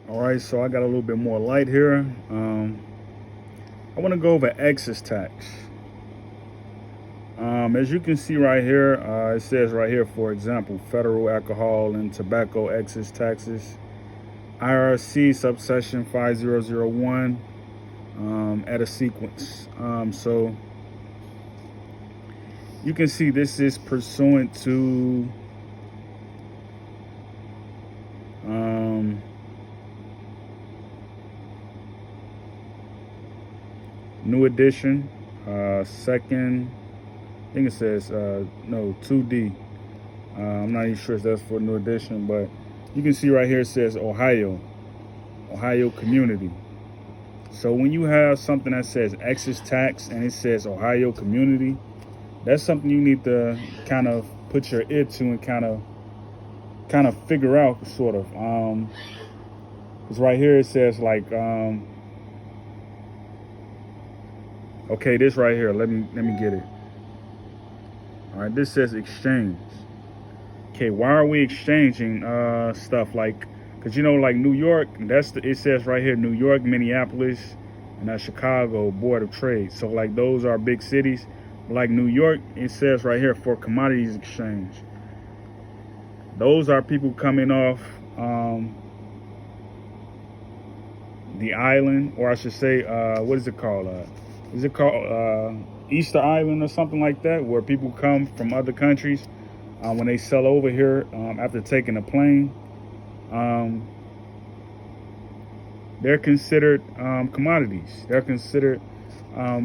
All right, so I got a little bit more light here. I want to go over excess tax. As you can see right here, it says right here, for example, federal alcohol and tobacco excess taxes, IRC subsection 5001, at a sequence. So you can see this is pursuant to new edition, second, I think it says, no, 2D. I'm not even sure if that's for new edition, but you can see right here it says Ohio community. So when you have something that says excess tax and it says Ohio community, that's something you need to kind of put your ear to and kind of figure out, sort of. Because right here it says like, okay, this right here, let me get it. All right, this says exchange. Okay, why are we exchanging stuff like? Because like New York, it says right here, New York, Minneapolis, and Chicago Board of Trade. So like those are big cities. Like New York, it says right here for commodities exchange. Those are people coming off the island, or I should say, what is it called? Is it called Easter Island or something like that, where people come from other countries when they sell over here after taking a plane? They're considered commodities. They're considered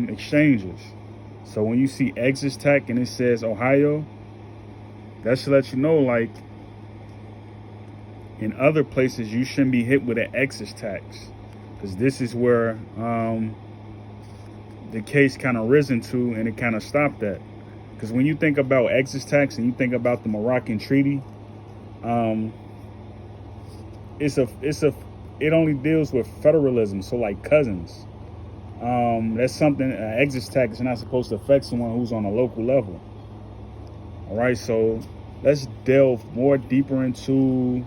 exchanges. So when you see excess tax and it says Ohio, that should let you know, like, in other places you shouldn't be hit with an excess tax, because this is where the case kind of risen to, and it kind of stopped that. Because when you think about excess tax and you think about the Moroccan Treaty, it only deals with federalism, so like cousins. That's something, excess tax is not supposed to affect someone who's on a local level. All right, so let's delve more deeper into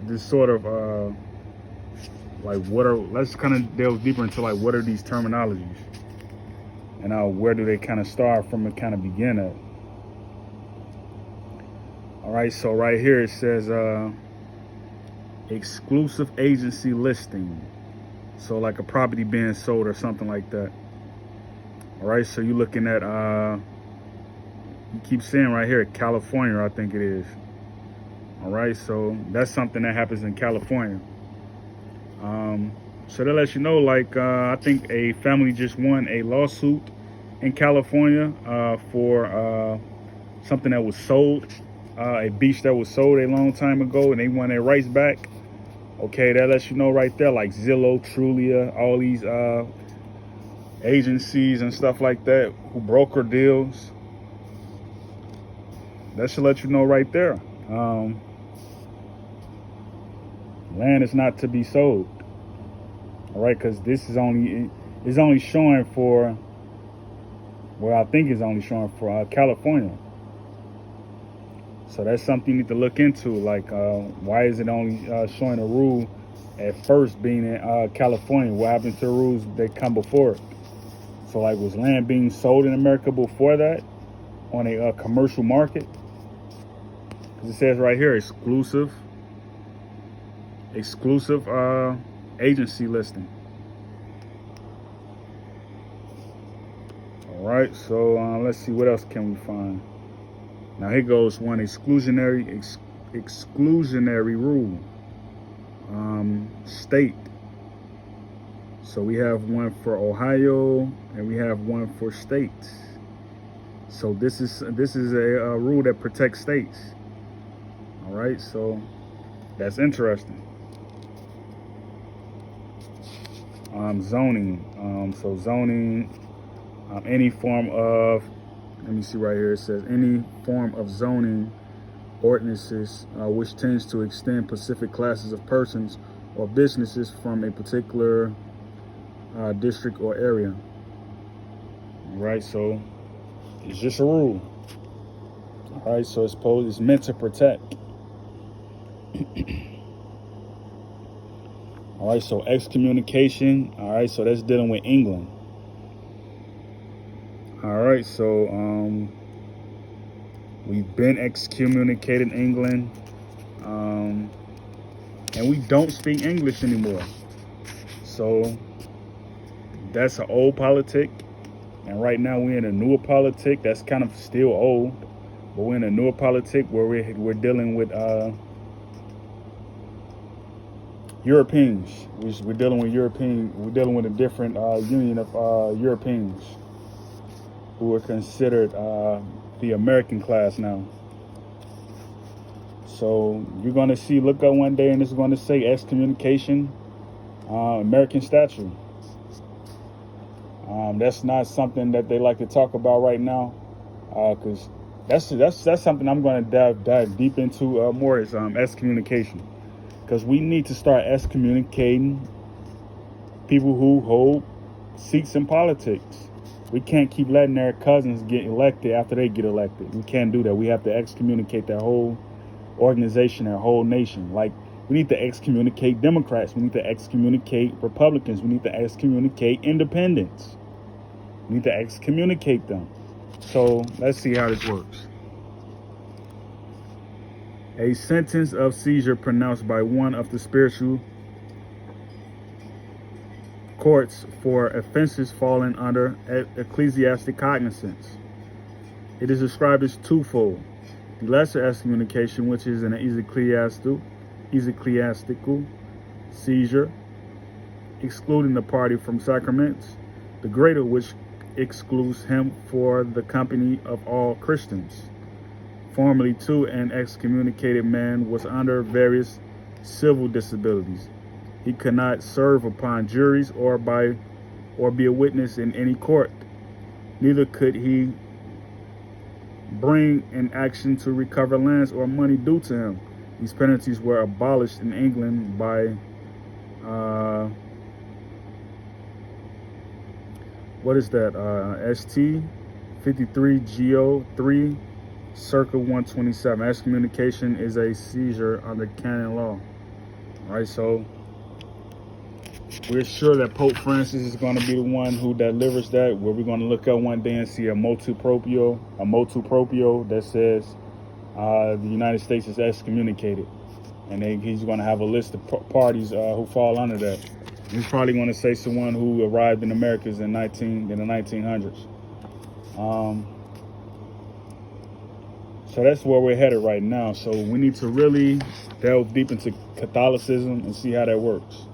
this sort of like let's kind of delve deeper into like what are these terminologies, and where do they kind of start from and kind of begin at. All right, so right here it says exclusive agency listing. So like a property being sold or something like that. All right, so you're looking at, you keep saying right here, California, I think it is. All right, so that's something that happens in California. So that lets you know, like, I think a family just won a lawsuit in California for something that was sold, a beach that was sold a long time ago, and they won their rights back. Okay, that lets you know right there, like Zillow, Trulia, all these agencies and stuff like that who broker deals. That should let you know right there. Land is not to be sold. All right, because this is only showing for, well, I think it's only showing for California. So that's something you need to look into. Like, why is it only showing a rule at first being in California? What happened to the rules that come before it? So, like, was land being sold in America before that on a commercial market? Because it says right here, exclusive agency listing. All right, so let's see, what else can we find? Now here goes one, exclusionary rule, state. So we have one for Ohio and we have one for states. So this is a rule that protects states. All right, so that's interesting. Zoning. So zoning, any form of, let me see right here, it says any form of zoning ordinances which tends to extend specific classes of persons or businesses from a particular district or area. All right, so it's just a rule. All right, so it's meant to protect. All right, so excommunication. All right, so that's dealing with England. All right, so we've been excommunicated England, and we don't speak English anymore. So that's an old politic, and right now we're in a newer politic that's kind of still old, but we're in a newer politic where we're dealing with Europeans. We're dealing with European. We're dealing with a different union of Europeans who are considered the American class now. So you're going to see, look up one day and it's going to say excommunication, American statue. That's not something that they like to talk about right now, because that's something I'm going to dive deep into more is excommunication, because we need to start excommunicating people who hold seats in politics. We can't keep letting their cousins get elected after they get elected. We can't do that. We have to excommunicate their whole organization, their whole nation. Like, we need to excommunicate Democrats. We need to excommunicate Republicans. We need to excommunicate independents. We need to excommunicate them. So let's see how this works. A sentence of seizure pronounced by one of the spiritual courts for offenses falling under ecclesiastic cognizance. It is described as twofold. The lesser excommunication, which is an ecclesiastical seizure, excluding the party from sacraments. The greater, which excludes him for the company of all Christians. Formerly, too, an excommunicated man was under various civil disabilities. He could not serve upon juries or be a witness in any court. Neither could he bring an action to recover lands or money due to him. These penalties were abolished in England by ST 53 GO 3 circa 127. Excommunication is a seizure under canon law. All right, so we're sure that Pope Francis is going to be the one who delivers that, where we're going to look up one day and see a motu proprio that says the United States is excommunicated. And he's going to have a list of parties who fall under that. He's probably going to say someone who arrived in Americas in the 1900s. So that's where we're headed right now. So we need to really delve deep into Catholicism and see how that works.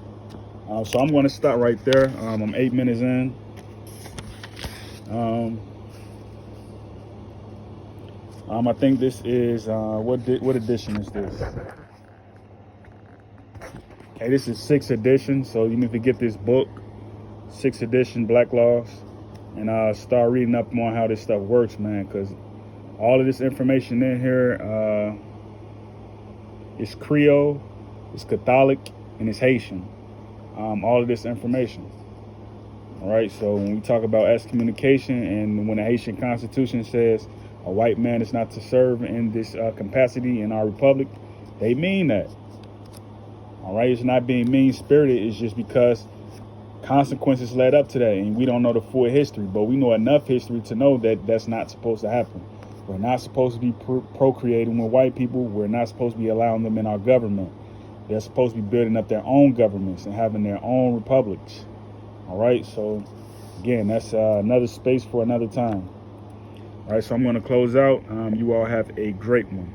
So I'm going to stop right there. I'm 8 minutes in. I think this is what edition is this? Okay, this is 6th edition. So you need to get this book, 6th edition, Black Laws, and start reading up on how this stuff works, man. Because all of this information in here is Creole, it's Catholic, and it's Haitian. All of this information. All right, so when we talk about excommunication, and when the Haitian Constitution says a white man is not to serve in this capacity in our republic, they mean that. All right, it's not being mean-spirited. It's just because consequences led up to that, and we don't know the full history, but we know enough history to know that that's not supposed to happen. We're not supposed to be procreating with white people. We're not supposed to be allowing them in our government. They're supposed to be building up their own governments and having their own republics. All right, so again, that's another space for another time. All right, so I'm going to close out. You all have a great one.